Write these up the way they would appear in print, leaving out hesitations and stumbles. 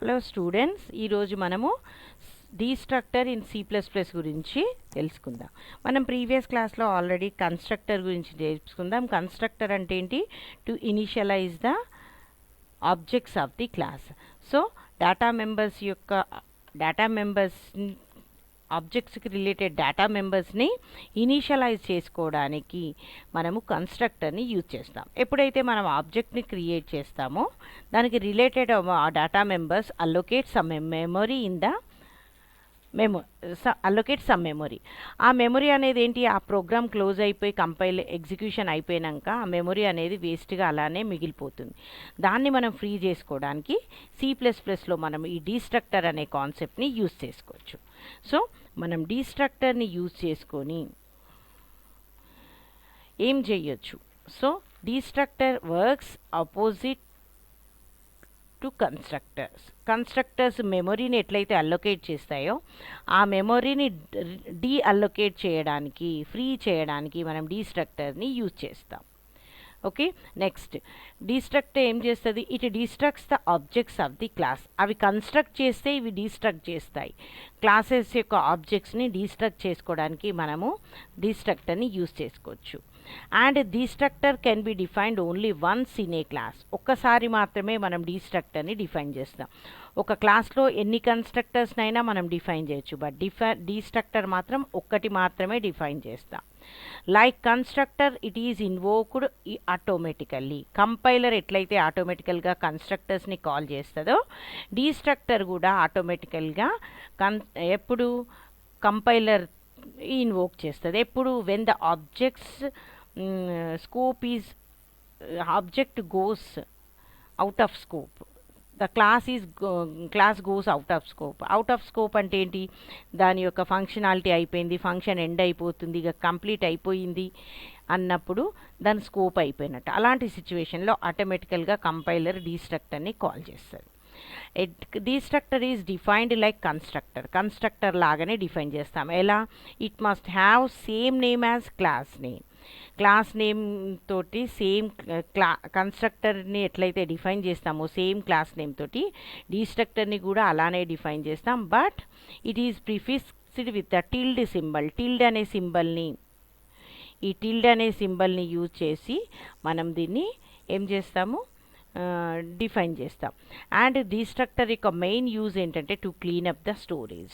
Hello students, ఈరోజు మనము డీస్ట్రక్టర్ in C plus plus గురించి తెలుసుకుందాం. మనం ప్రీవియస్ క్లాస్లో ఆల్రెడీ కన్స్ట్రక్టర్ గురించి తెలుసుకుందాం. కన్స్ట్రక్టర్ అంటే ఏంటి? To initialize the objects of the class. So data members ఆబ్జెక్ట్స్కి రిలేటెడ్ డేటా మెంబర్స్ని ఇనిషియలైజ్ చేసుకోవడానికి మనము కన్స్ట్రక్టర్ని యూజ్ చేస్తాం. ఎప్పుడైతే మనం ఆబ్జెక్ట్ని క్రియేట్ చేస్తామో దానికి రిలేటెడ్ ఆ data members allocate some memory in the allocate some memory. ఆ మెమొరీ అనేది ఏంటి? ఆ ప్రోగ్రామ్ క్లోజ్ అయిపోయి ఎగ్జిక్యూషన్ అయిపోయాక ఆ మెమొరీ అనేది వేస్ట్గా అలానే మిగిలిపోతుంది. దాన్ని మనం ఫ్రీ చేసుకోవడానికి C++లో మనం ఈ డీస్ట్రక్టర్ అనే కాన్సెప్ట్ని యూజ్ చేసుకోవచ్చు. సో మనం డీస్ట్రక్టర్ని యూజ్ చేసుకొని ఏం చేయొచ్చు? So destructor works opposite to constructors మెమొరీని ఎట్లయితే అల్లొకేట్ చేస్తాయో ఆ మెమొరీని అల్లొకేట్ చేయడానికి, ఫ్రీ చేయడానికి మనం డీస్ట్రక్టర్ని యూజ్ చేస్తాం. ఓకే, నెక్స్ట్ డీస్ట్రక్టర్ ఏం చేస్తుంది? It destructs the objects of the class. అవి కన్స్ట్రక్ట్ చేస్తే ఇవి డీస్ట్రక్ట్ చేస్తాయి. క్లాసెస్ యొక్క ఆబ్జెక్ట్స్ని డీస్ట్రక్ట్ చేసుకోవడానికి మనము డీస్ట్రక్టర్ని యూజ్ చేసుకోవచ్చు. And destructor can be defined only once in a class. ఒక్కసారి మాత్రమే మనం డీస్ట్రక్టర్ని డిఫైన్ చేస్తాం. ఒక క్లాస్లో ఎన్ని కన్స్ట్రక్టర్స్నైనా మనం డిఫైన్ చేయొచ్చు, బట్ డీస్ట్రక్టర్ మాత్రం ఒక్కటి మాత్రమే డిఫైన్ చేస్తాం. Like constructor it is invoked automatically. Compiler ఎట్లయితే ఆటోమేటికల్గా కన్స్ట్రక్టర్స్ని కాల్ చేస్తుందో డీస్ట్రక్టర్ కూడా ఆటోమేటికల్గా ఎప్పుడు కంపైలర్ ఇన్వోక్ చేస్తుంది. ఎప్పుడు? When the object goes out of scope. The class goes out of scope. Out of scope అంటే ఏంటి? దాని యొక్క ఫంక్షనాలిటీ అయిపోయింది, ఫంక్షన్ ఎండ్ అయిపోతుంది, ఇక కంప్లీట్ అయిపోయింది అన్నప్పుడు దాని స్కోప్ అయిపోయినట్టు. అలాంటి సిచ్యువేషన్లో ఆటోమేటికల్గా కంపైలర్ డీస్ట్రక్టర్ని కాల్ చేస్తుంది. డీస్ట్రక్టర్ ఈజ్ డిఫైన్డ్ లైక్ కన్స్ట్రక్టర్ లాగానే డిఫైన్ చేస్తాం. ఎలా? It must have same name as class name తోటి సేమ్ కన్స్ట్రక్టర్ని ఎట్లయితే డిఫైన్ చేస్తామో సేమ్ క్లాస్ నేమ్ తోటి డీస్ట్రక్టర్ని కూడా అలానే డిఫైన్ చేస్తాం. But it is prefixed with the tilde symbol. Tilde అనే సింబల్ని యూజ్ చేసి మనం దీన్ని ఏం చేస్తాము? డిఫైన్ చేస్తాం. అండ్ డీస్ట్రక్టర్ యొక్క మెయిన్ యూజ్ ఏంటంటే టు క్లీన్ అప్ ద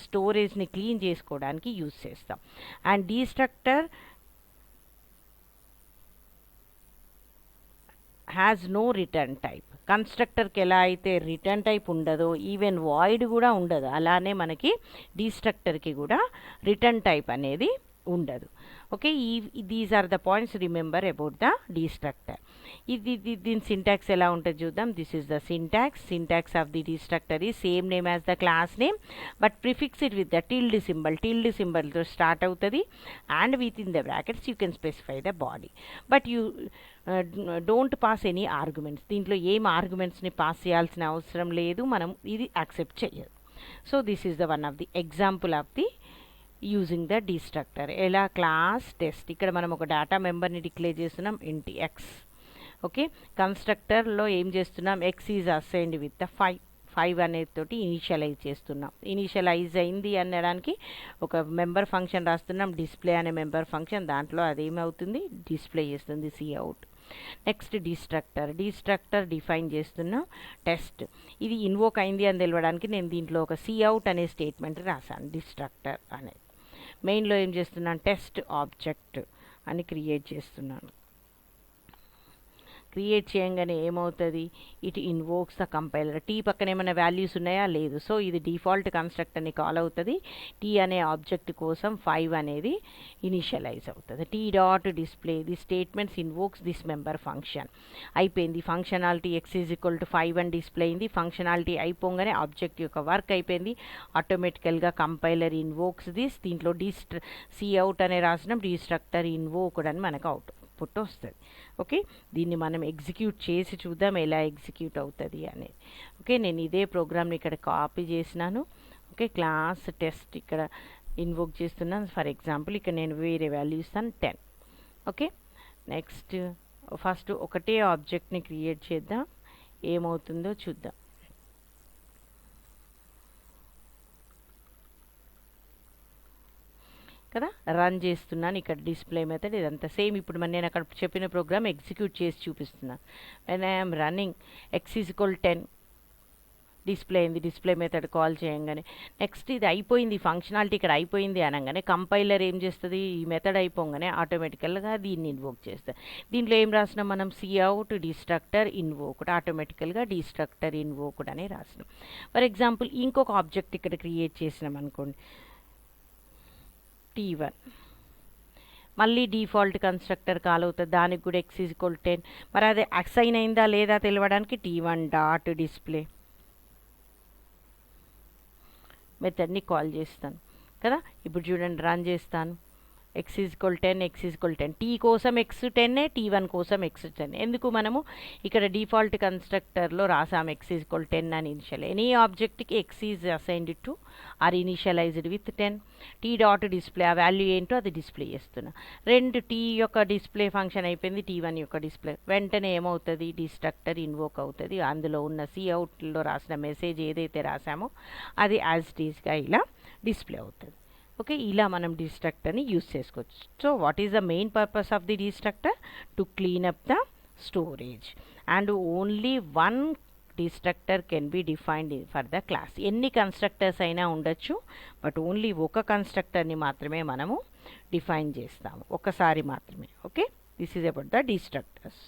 స్టోరేజ్ని క్లీన్ చేసుకోవడానికి యూజ్ చేస్తాం. And destructor has no return type. కన్స్ట్రక్టర్కి ఎలా అయితే రిటర్న్ టైప్ ఉండదో, ఈవెన్ వాయిడ్ కూడా ఉండదు, అలానే మనకి డీస్ట్రక్టర్కి కూడా రిటర్న్ టైప్ అనేది ఉండదు. Okay, these are the points remember about the destructor. దీని సింటాక్స్ ఎలా ఉంటుంది చూద్దాం. This is the syntax of the destructor is same name as the class name but prefix it with the tilde సింబల్తో start అవుతుంది. And within the brackets you can specify the body. But you don't pass any arguments. దీంట్లో ఏం ఆర్గ్యుమెంట్స్ని pass చేయాల్సిన అవసరం లేదు, మనం ఇది accept చేయదు. So this is the one of the example of the using the destructor. ఎలా? Class test. ఇక్కడ మనం ఒక డేటా మెంబర్ని డిక్లేర్ చేస్తున్నాం, ఇంటి ఎక్స్. ఓకే, కన్స్ట్రక్టర్లో ఏం చేస్తున్నాం? X is assigned with the 5 అనేది తోటి ఇనిషియలైజ్ చేస్తున్నాం. ఇనిషియలైజ్ అయింది అనడానికి ఒక మెంబర్ ఫంక్షన్ రాస్తున్నాం, డిస్ప్లే అనే మెంబర్ ఫంక్షన్. దాంట్లో అదేమవుతుంది? డిస్ప్లే చేస్తుంది Cout. నెక్స్ట్ డీస్ట్రక్టర్ డిఫైన్ చేస్తున్నాం టెస్ట్. ఇది ఇన్వోక్ అయింది అని తెలవడానికి నేను దీంట్లో ఒక Cout అనే స్టేట్మెంట్ రాశాను. డీస్ట్రక్టర్ అనేది మెయిన్లో ఏం చేస్తున్నాను? టెస్ట్ ఆబ్జెక్ట్ అని క్రియేట్ చేస్తున్నాను. క్రియేట్ చేయగానే ఏమవుతుంది? It invokes the compiler. T పక్కన ఏమైనా వాల్యూస్ ఉన్నాయా? లేదు. సో ఇది డిఫాల్ట్ కన్స్ట్రక్టర్ని కాల్ అవుతుంది. టీ అనే ఆబ్జెక్ట్ కోసం 5 అనేది ఇనిషియలైజ్ అవుతుంది. T.display the statements invokes this member function. అయిపోయింది. ఫంక్షనాలిటీ x=5 అని డిస్ప్లే అయింది. ఫంక్షనాలిటీ అయిపోగానే ఆబ్జెక్ట్ యొక్క వర్క్ అయిపోయింది. ఆటోమేటికల్గా కంపైలర్ ఇన్వోక్స్ దిస్. దీంట్లో Cout అనే రాసినాం, డీస్ట్రక్టర్ ఇన్వోక్డ్ అని మనకు అవుట్పుట్ వస్తుంది. ఓకే, దీన్ని మనం ఎగ్జిక్యూట్ చేసి చూద్దాం ఎలా ఎగ్జిక్యూట్ అవుతుంది అనేది. ఓకే, నేను ఇదే ప్రోగ్రామ్ని ఇక్కడ కాపీ చేసినాను. ఓకే, క్లాస్ టెస్ట్ ఇక్కడ ఇన్వోక్ చేస్తున్నాను. ఫర్ ఎగ్జాంపుల్ ఇక్కడ నేను వేరే వాల్యూ ఇస్తాను 10. ఓకే, నెక్స్ట్ ఫస్ట్ ఒకటే ఆబ్జెక్ట్ని క్రియేట్ చేద్దాం, ఏమవుతుందో చూద్దాం. కదా. రన్ చేస్తున్నాను, ఇక్కడ డిస్ప్లే మెథడ్ ఇదంతా సేమ్. ఇప్పుడు నేను అక్కడ చెప్పిన ప్రోగ్రామ్ ఎగ్జిక్యూట్ చేసి చూపిస్తున్నాను. When I'm running x=10 display అయింది, డిస్ప్లే మెథడ్ కాల్ చేయంగానే. నెక్స్ట్ ఇది అయిపోయింది, ఫంక్షనాలిటీ ఇక్కడ అయిపోయింది అనగానే కంపైలర్ ఏం చేస్తుంది, ఈ మెథడ్ అయిపోగానే ఆటోమేటికల్గా దీన్ని ఇన్వోక్ చేస్తుంది. దీంట్లో ఏం రాసినాం మనం, cout డిస్ట్రక్టర్ ఇన్వోక్డ్, ఆటోమేటికల్గా డిస్ట్రక్టర్ ఇన్వోక్డ్ అని రాసినాం. ఫర్ ఎగ్జాంపుల్ ఇంకొక ఆబ్జెక్ట్ ఇక్కడ క్రియేట్ చేసినాం అనుకోండి, t1. మళ్ళీ డిఫాల్ట్ కన్స్ట్రక్టర్ కాల్ అవుతుంది, దానికి కూడా x=10. మరి అది అసైన్ అయిందా లేదా తెలియడానికి t1 డాట్ డిస్ప్లే మెథడ్ని కాల్ చేస్తాను కదా. ఇప్పుడు చూడండి, రన్ చేస్తాను. x=10 టీ కోసం x10, t1 కోసం x10. ఎందుకు మనము ఇక్కడ డిఫాల్ట్ కన్స్ట్రక్టర్లో రాసాము x=10 అని ఇనిషియల్. ఎనీ ఆబ్జెక్ట్కి x is assigned to or initialized with 10. T dot display ఆ వాల్యూ ఏంటో అది డిస్ప్లే చేస్తున్నా. రెండు టీ యొక్క డిస్ప్లే ఫంక్షన్ అయిపోయింది, t1 యొక్క డిస్ప్లే. వెంటనే ఏమవుతుంది, డిస్ట్రక్టర్ ఇన్వోక్ అవుతుంది. అందులో ఉన్న coutలో రాసిన మెసేజ్ ఏదైతే రాసామో అది యాజ్ ఇట్ ఈస్గా ఇలా డిస్ప్లే అవుతుంది. ఓకే, ఇలా మనం డిస్ట్రక్టర్ని యూజ్ చేసుకోవచ్చు. So what is the main purpose of the destructor? To clean up the storage and only one destructor can be defined for the class. ఎన్ని కన్స్ట్రక్టర్స్ అయినా ఉండొచ్చు, బట్ ఓన్లీ ఒక కన్స్ట్రక్టర్ని మాత్రమే మనము డిఫైన్ చేస్తాము, ఒకసారి మాత్రమే. Okay, this is about the డిస్ట్రక్టర్స్.